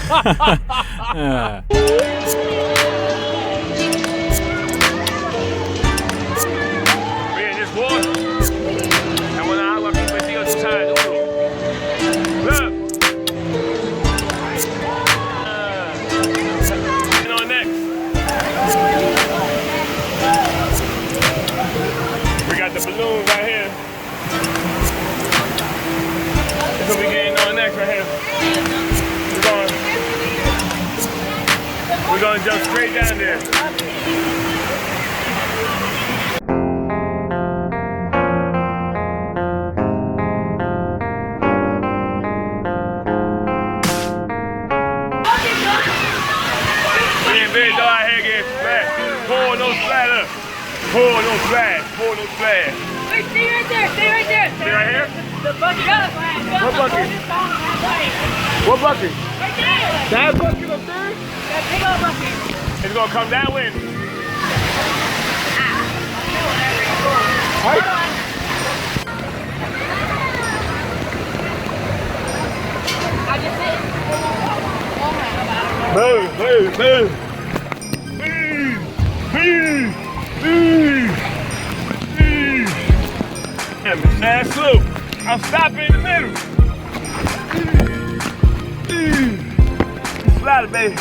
Miren, this water. And when I agua aquí metido, tú sabes, duro. Look. And on next. We got the balloons right here. That's what we getting on next right here. We're gonna jump straight down there. Big dog out here getting splashed. Pull no splash up. Pull no splash. Pull no splash. Wait, stay right there. Stay right there. Stay right here? The bucket. What bucket? What bucket? Right there. That bucket up there? That big old bucket. It's gonna come that way. Hold on. I just said. Move, move, move. Man, slow. I'm stopping in the middle. Slide it, baby.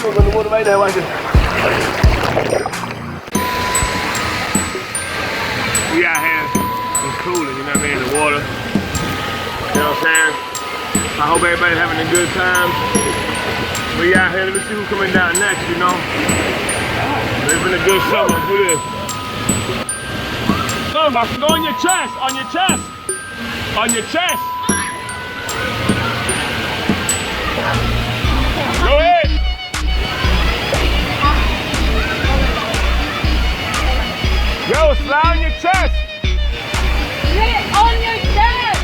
We're going to water right there, watch this. We out here, it's cooling, you know what I mean, the water. You know what I'm saying? I hope everybody's having a good time. We out here, let me see who's coming down next, you know? It's been a good summer, do this. Go on your chest, on your chest. On your chest. Go ahead. Yo, slide on your chest. Get it on your chest.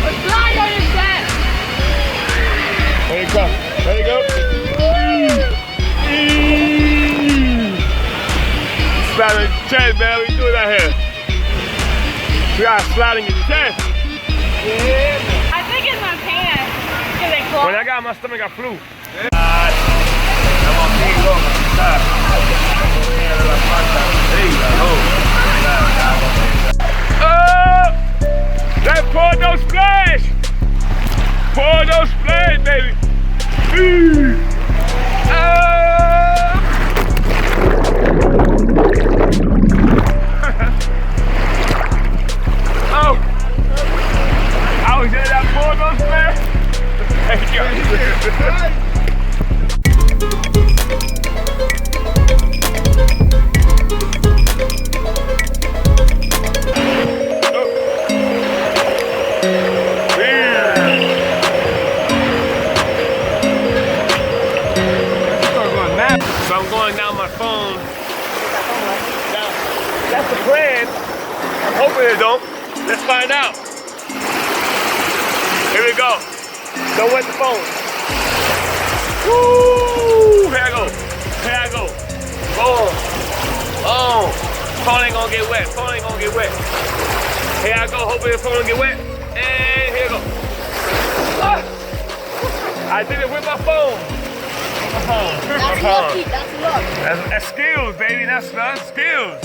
Or slide on your chest. There you go. There you go. Slide on your chest, man. We do it out here. You gotta slide on your chest. Yeah. I think it's my pants. Cause they close. When I got my stomach, I flew. That pour no splash! Pour no splash, baby! Oh! I was in that pour no splash! Thank you. So I'm going down my phone. That's the plan. I'm hoping it don't. Let's find out. Here we go. Don't wet the phone. Woo! Here I go. Here I go. Boom. Oh. Phone ain't gonna get wet. Phone ain't gonna get wet. Here I go. Hoping the phone don't get wet. And here we go. Ah. I did it with my phone. That's lucky. That's luck. That's skills, baby. That's skills.